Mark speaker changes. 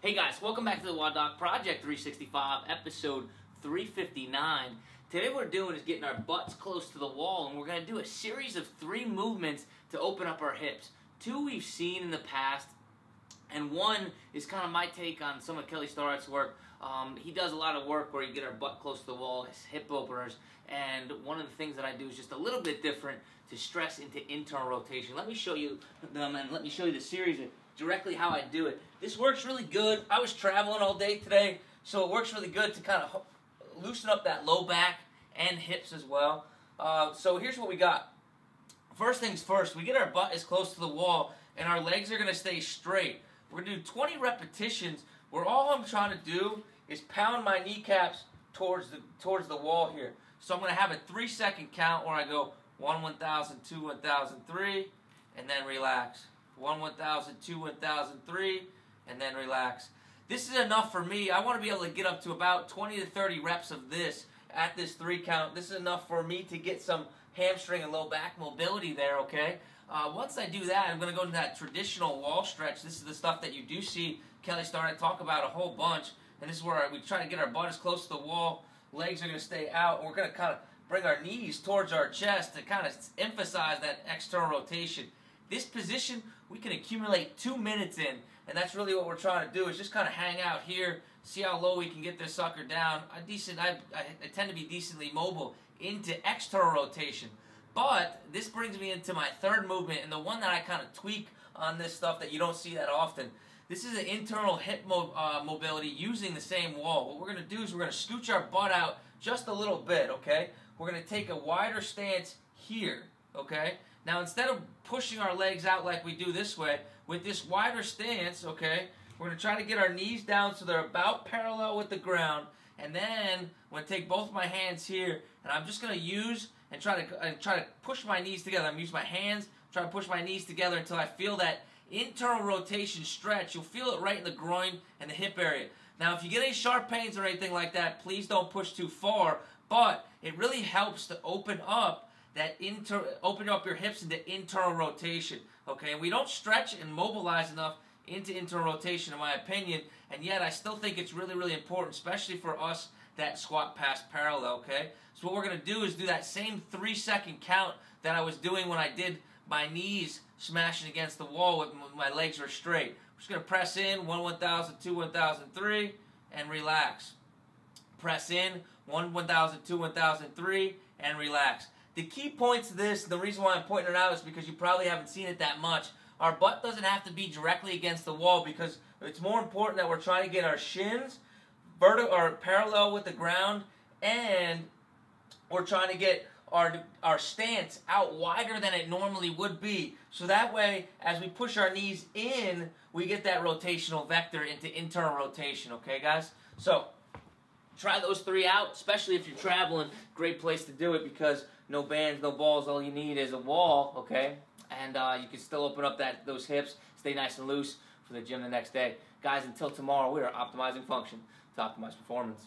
Speaker 1: Hey guys, welcome back to the WODdoc Project365, episode 359. Today what we're doing is getting our butts close to the wall, and we're going to do a series of 3 movements to open up our hips. 2 we've seen in the past, and 1 is kind of my take on some of Kelly Starrett's work. He does a lot of work where you get our butt close to the wall, his hip openers, and one of the things that I do is just a little bit different to stress into internal rotation. Let me show you them, and let me show you the series of directly how I do it. This works really good. I was traveling all day today, so it works really good to kind of loosen up that low back and hips as well. So here's what we got. First things first, we get our butt as close to the wall, and our legs are going to stay straight. We're going to do 20 repetitions where all I'm trying to do is pound my kneecaps towards the wall here. So I'm going to have a 3-second count where I go 1, 1,000, 2, 1,000, 3, and then relax. 1, 1,000, 2, 1,000, 3, and then relax. This is enough for me. I want to be able to get up to about 20 to 30 reps of this at this 3 count. This is enough for me to get some hamstring and low back mobility there, okay? Once I do that, I'm going to go to that traditional wall stretch. This is the stuff that you do see Kelly Starrett talk about a whole bunch, and this is where we try to get our butt as close to the wall. Legs are going to stay out, and we're going to kind of bring our knees towards our chest to kind of emphasize that external rotation. This position, we can accumulate 2 minutes in, and that's really what we're trying to do, is just kind of hang out here, see how low we can get this sucker down. I tend to be decently mobile into external rotation. But this brings me into my 3rd movement, and the one that I kind of tweak on this stuff that you don't see that often. This is an internal hip mobility using the same wall. What we're going to do is we're going to scooch our butt out just a little bit, okay? We're going to take a wider stance here, okay? Now, instead of pushing our legs out like we do this way, with this wider stance, okay, we're going to try to get our knees down so they're about parallel with the ground, and then I'm going to take both my hands here, and I'm just going to use and try to push my knees together. I'm going to use my hands, try to push my knees together until I feel that internal rotation stretch. You'll feel it right in the groin and the hip area. Now, if you get any sharp pains or anything like that, please don't push too far, but it really helps to open up your hips into internal rotation, okay? And we don't stretch and mobilize enough into internal rotation, in my opinion, and yet I still think it's really, really important, especially for us that squat past parallel, okay? So what we're going to do is do that same 3-second count that I was doing when I did my knees smashing against the wall with my legs are straight. We're just going to press in, 1, 1,000, 2, 1,000, 3, and relax. Press in, 1, 1,000, 2, 1,000, 3, and relax. The key points to this, the reason why I'm pointing it out is because you probably haven't seen it that much. Our butt doesn't have to be directly against the wall because it's more important that we're trying to get our shins vertical or parallel with the ground, and we're trying to get our stance out wider than it normally would be. So that way, as we push our knees in, we get that rotational vector into internal rotation, okay, guys? So try those 3 out, especially if you're traveling. Great place to do it because no bands, no balls, all you need is a wall, okay? And you can still open up those hips, stay nice and loose for the gym the next day. Guys, until tomorrow, we are optimizing function to optimize performance.